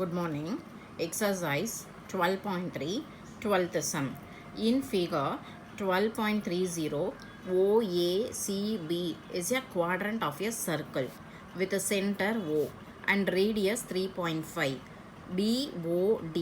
Good morning. Exercise 12.3 12th sum. In figure 12.30, OACB is a quadrant of a circle with a center O and radius 3.5. BOD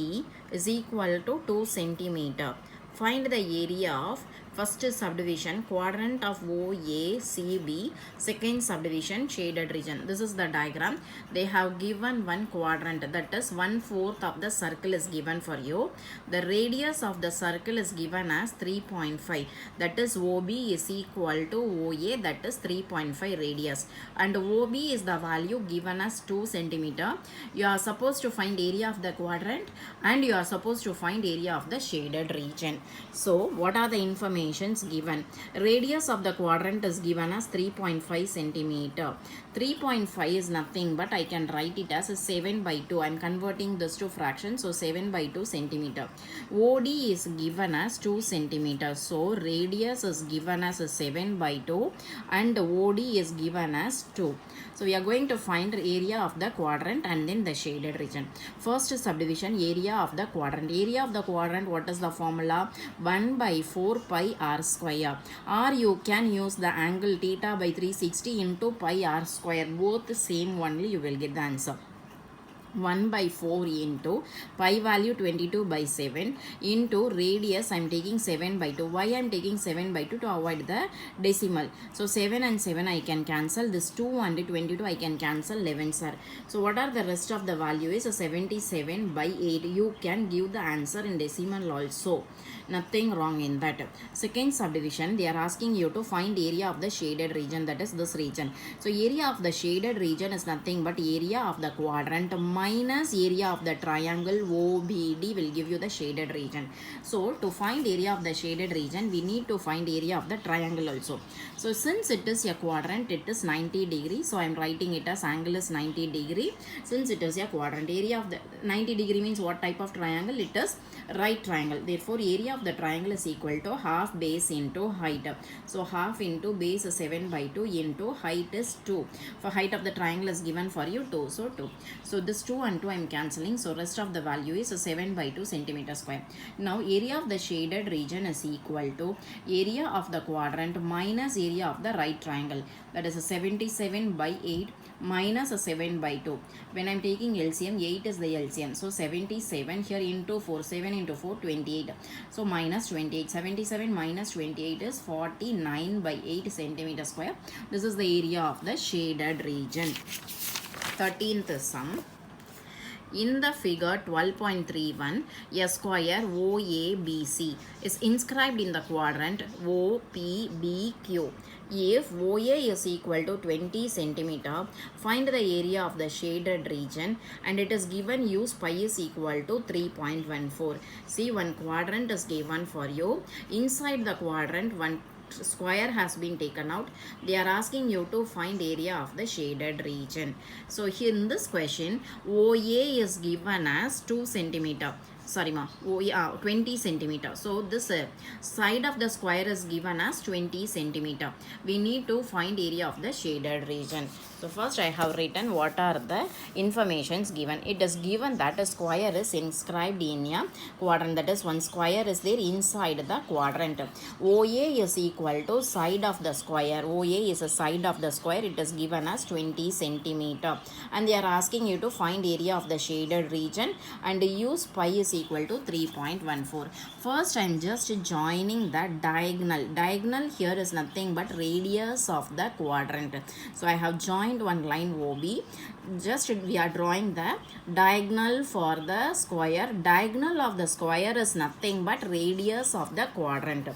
is equal to 2 centimeter. Find the area of first subdivision quadrant of OACB, second subdivision shaded region. This is the diagram. They have given one quadrant, that is 1/4 of the circle is given for you. The radius of the circle is given as 3.5, that is OB is equal to OA, that is 3.5 radius, and OB is the value given as 2 centimeter. You are supposed to find area of the quadrant and you are supposed to find area of the shaded region. So what are the informations given? Radius of the quadrant is given as 3.5 centimeter. 3.5 is nothing but I can write it as 7 by 2. I am converting this to fraction, so 7 by 2 centimeter. OD is given as 2 centimeter. So radius is given as 7 by 2 and OD is given as 2. So we are going to find area of the quadrant and then the shaded region. First subdivision, area of the quadrant. Area of the quadrant, what is the formula? 1 by 4 pi r square. Or you can use the angle theta by 360 into pi r square. Both same only, you will get the answer. 1 by 4 into pi value 22 by 7 into radius I am taking 7 by 2. Why I am taking 7 by 2? To avoid the decimal. So 7 and 7 I can cancel. This 2 and 22 I can cancel. 11 sir. So what are the rest of the value is 77 by 8. You can give the answer in decimal also. Nothing wrong in that. Second subdivision, they are asking you to find area of the shaded region, that is this region. So area of the shaded region is nothing but area of the quadrant minus area of the triangle OBD will give you the shaded region. So to find area of the shaded region, we need to find area of the triangle also. So since it is a quadrant, it is 90 degree. So I am writing it as angle is 90 degree. Since it is a quadrant, area of the 90 degree means what type of triangle? It is right triangle. Therefore area of the triangle is equal to half base into height. So half into base is 7 by 2 into height is 2. For height of the triangle is given for you 2. So 2. So this 2 and 2 I am cancelling. So rest of the value is 7 by 2 centimeter square. Now area of the shaded region is equal to area of the quadrant minus area of the right triangle. That is 77 by 8 minus 7 by 2. When I am taking LCM, 8 is the LCM. So 77 here into 4, 7 into 4, 28. So minus 28. 77 minus 28 is 49 by 8 centimeter square. This is the area of the shaded region. 13th sum. In the figure 12.31, a square OABC is inscribed in the quadrant OPBQ. If OA is equal to 20 centimeter, find the area of the shaded region, and it is given use pi is equal to 3.14. See, one quadrant is given for you. Inside the quadrant, one square has been taken out. They are asking you to find area of the shaded region. So here in this question, OA is given as 2 centimeter. Sorry ma, 20 centimeter. So this side of the square is given as 20 centimeter. We need to find area of the shaded region. So first I have written what are the informations given. It is given that a square is inscribed in a quadrant, that is one square is there inside the quadrant. OA is equal to side of the square. OA is a side of the square. It is given as 20 centimeter, and they are asking you to find area of the shaded region and use pi is equal to 3.14. First I am just joining the diagonal. Diagonal here is nothing but radius of the quadrant. So I have joined one line OB. Just we are drawing the diagonal for the square. Diagonal of the square is nothing but radius of the quadrant.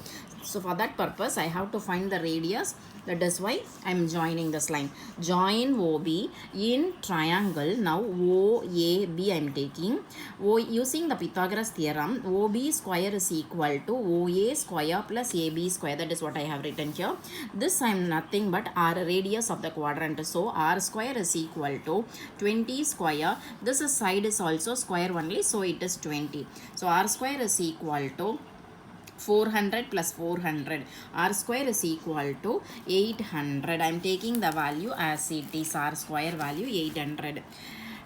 So for that purpose I have to find the radius. That is why I am joining this line. Join OB in triangle. Now OAB I am taking. Using the Pythagoras theorem, OB square is equal to OA square plus AB square. That is what I have written here. This I am nothing but R, radius of the quadrant. So R square is equal to 20 square. This side is also square only. So it is 20. So R square is equal to 400 plus 400. R square is equal to 800. I am taking the value as it is. R square value 800.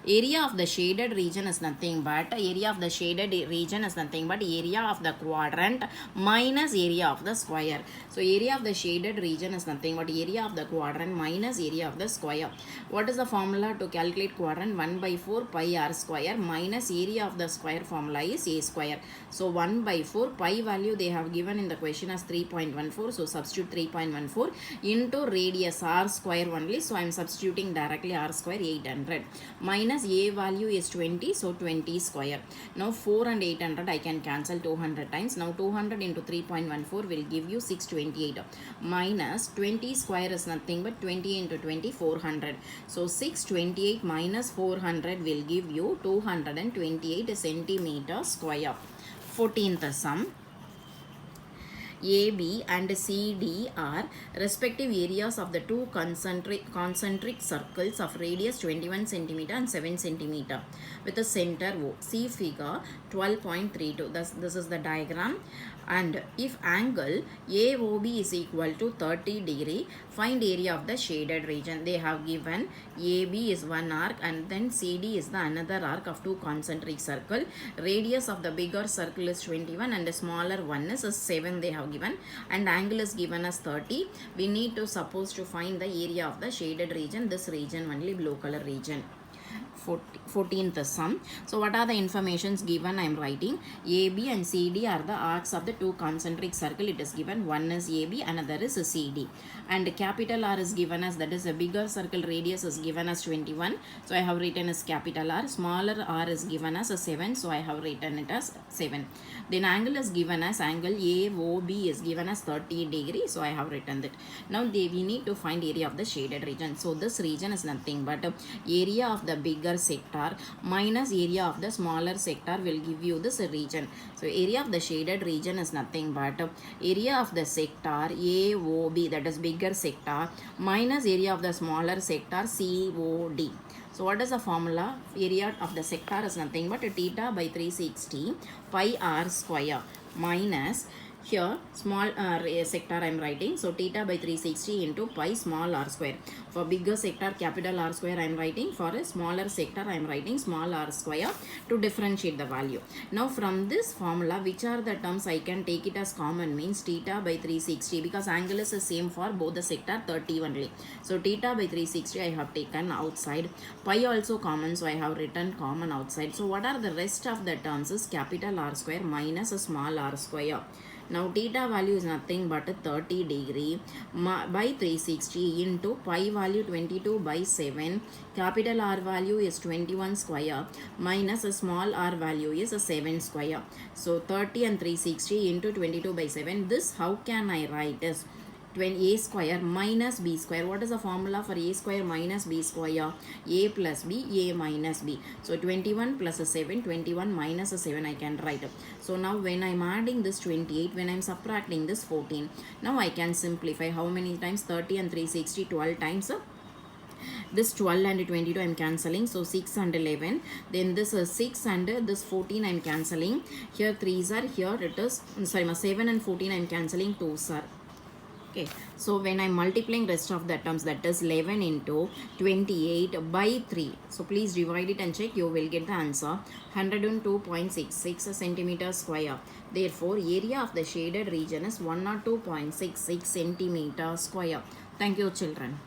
area of the shaded region is nothing but area of the shaded region is nothing but area of the quadrant minus area of the square. So area of the shaded region is nothing but area of the quadrant minus area of the square. What is the formula to calculate quadrant? 1 by 4 pi r square minus area of the square formula is a square. So 1 by 4 pi value they have given in the question as 3.14. So substitute 3.14 into radius r square only. So I am substituting directly r square 800 minus a value is 20. So 20 square. Now 4 and 800 I can cancel 200 times. Now 200 into 3.14 will give you 628 minus 20 square is nothing but 20 into 20 400. So 628 minus 400 will give you 228 centimeter square. 14th sum. AB and CD are respective areas of the two concentric circles of radius 21 cm and 7 cm with a center O. See figure 12.32. This is the diagram. And if angle AOB is equal to 30 degree, find area of the shaded region. They have given AB is one arc and then CD is the another arc of two concentric circle. Radius of the bigger circle is 21 and the smaller one is 7 they have given, and angle is given as 30. We need to suppose to find the area of the shaded region, this region only, blue color region. 14th sum. So what are the informations given? I am writing AB and CD are the arcs of the two concentric circle. It is given one is AB, another is CD, and capital R is given as, that is a bigger circle radius is given as 21. So I have written as capital R. Smaller r is given as a 7. So I have written it as 7. Then angle is given as, angle AOB is given as 30 degree. So I have written that. Now we need to find area of the shaded region. So this region is nothing but area of the bigger sector minus area of the smaller sector will give you this region. So area of the shaded region is nothing but area of the sector AOB, that is bigger sector, minus area of the smaller sector COD. So what is the formula? Area of the sector is nothing but theta by 360 pi r square minus, here small sector I am writing, so theta by 360 into pi small r square. For bigger sector capital R square I am writing, for a smaller sector I am writing small r square to differentiate the value. Now from this formula, which are the terms I can take it as common, means theta by 360, because angle is the same for both the sector 30 only. So theta by 360 I have taken outside, pi also common, so I have written common outside. So what are the rest of the terms is capital R square minus a small r square. Now theta value is nothing but 30 degree by 360 into pi value 22 by 7, capital R value is 21 square minus a small r value is a 7 square. So 30 and 360 into 22 by 7. This how can I write is a square minus b square. What is the formula for a square minus b square? A plus b, a minus b. So 21 plus a 7, 21 minus a 7 I can write. So now when I am adding this 28, when I am subtracting this 14, now I can simplify. How many times? 30 and 360, 12 times. This 12 and 22 I am cancelling, so 6 and 11. Then this 6 and this 14 I am cancelling. Here 3s are, here it is, sorry, 7 and 14 I am cancelling, 2s are. Okay, so when I am multiplying rest of the terms, that is 11 into 28 by 3. So please divide it and check, you will get the answer 102.66 centimeter square. Therefore, area of the shaded region is 102.66 centimeter square. Thank you, children.